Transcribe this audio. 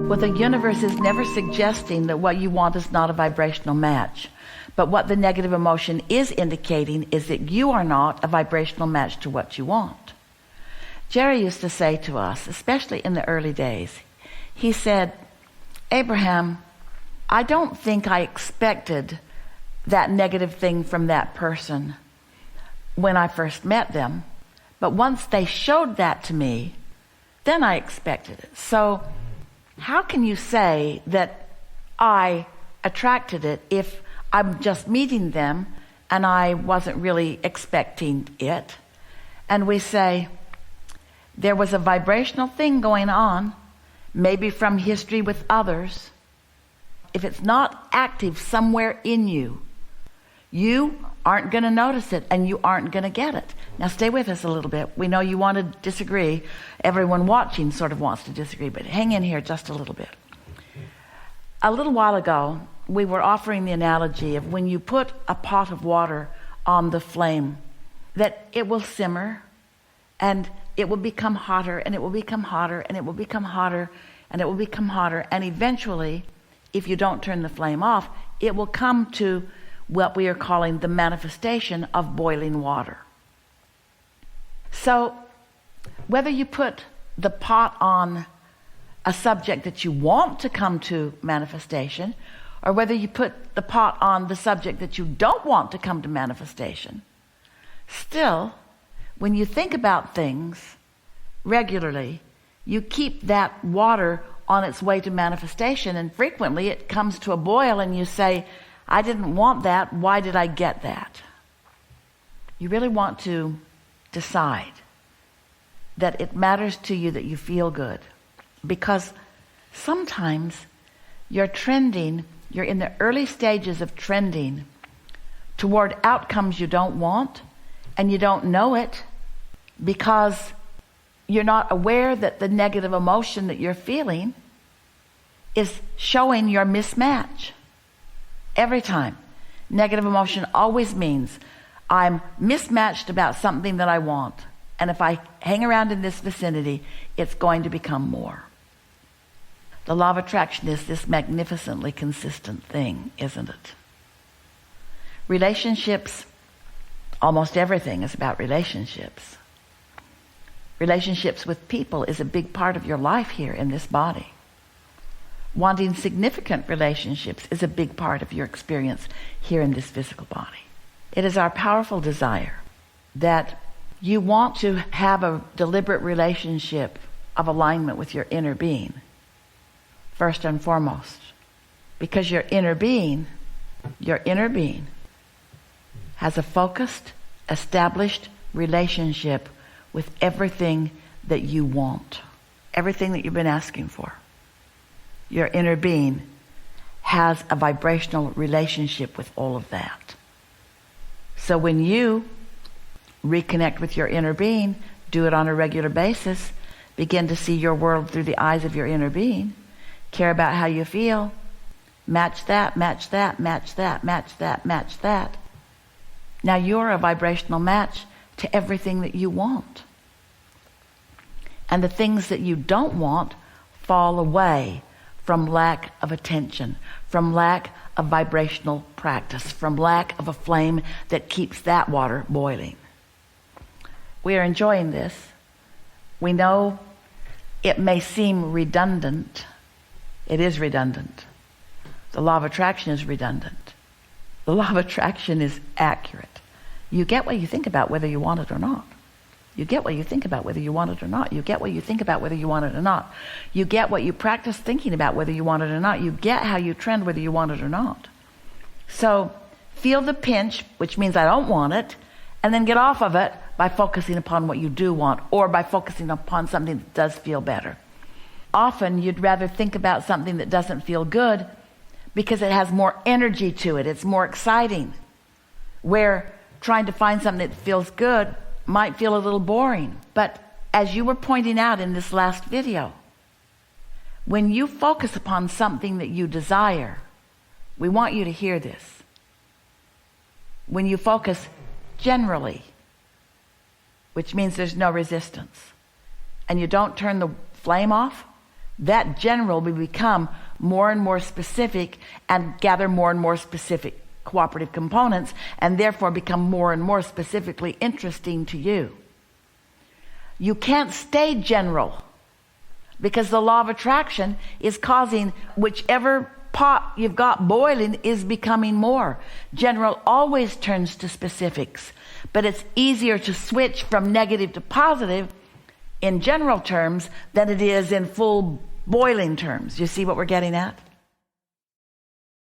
Well, the universe is never suggesting that what you want is not a vibrational match. But what the negative emotion is indicating is that you are not a vibrational match to what you want. Jerry used to say to us, especially in the early days, he said, Abraham, I don't think I expected that negative thing from that person when I first met them. But once they showed that to me, then I expected it. So how can you say that I attracted it if I'm just meeting them and I wasn't really expecting it? And we say, there was a vibrational thing going on, maybe from history with others. If it's not active somewhere in you, you aren't going to notice it and you aren't going to get it. Now stay with us a little bit. We know you want to disagree. Everyone watching sort of wants to disagree, but hang in here just a little bit. A little while ago, we were offering the analogy of when you put a pot of water on the flame, that it will simmer and it will become hotter and it will become hotter and it will become hotter and it will become hotter, and eventually, if you don't turn the flame off, it will come to what we are calling the manifestation of boiling water. So whether you put the pot on a subject that you want to come to manifestation, or whether you put the pot on the subject that you don't want to come to manifestation, still, when you think about things regularly, you keep that water on its way to manifestation, and frequently it comes to a boil and you say, I didn't want that, why did I get that? You really want to decide that it matters to you that you feel good, because sometimes you're in the early stages of trending toward outcomes you don't want, and you don't know it because you're not aware that the negative emotion that you're feeling is showing your mismatch. Every time. Negative emotion always means I'm mismatched about something that I want, and if I hang around in this vicinity, it's going to become more. The law of attraction is this magnificently consistent thing, isn't it? Relationships, almost everything is about relationships. Relationships with people is a big part of your life here in this body. Wanting significant relationships is a big part of your experience here in this physical body. It is our powerful desire that you want to have a deliberate relationship of alignment with your inner being, first and foremost, because your inner being has a focused, established relationship with everything that you want, everything that you've been asking for. Your inner being has a vibrational relationship with all of that. So when you reconnect with your inner being, do it on a regular basis, begin to see your world through the eyes of your inner being, care about how you feel, match that, match that, match that, match that, match that. Now you're a vibrational match to everything that you want. And the things that you don't want fall away from lack of attention, from lack of vibrational practice, from lack of a flame that keeps that water boiling. We are enjoying this. We know it may seem redundant. It is redundant. The law of attraction is redundant. The law of attraction is accurate. You get what you think about whether you want it or not. You get what you think about whether you want it or not. You get what you think about whether you want it or not. You get what you practice thinking about whether you want it or not. You get how you trend whether you want it or not. So feel the pinch, which means I don't want it, and then get off of it by focusing upon what you do want, or by focusing upon something that does feel better. Often you'd rather think about something that doesn't feel good because it has more energy to it. It's more exciting. Where trying to find something that feels good might feel a little boring. But as you were pointing out in this last video, when you focus upon something that you desire, we want you to hear this. When you focus generally, which means there's no resistance, and you don't turn the flame off, that general will become more and more specific and gather more and more specific cooperative components, and therefore become more and more specifically interesting to you. You can't stay general, because the law of attraction is causing whichever pot you've got boiling is becoming more. General always turns to specifics, but it's easier to switch from negative to positive in general terms than it is in full boiling terms. You see what we're getting at?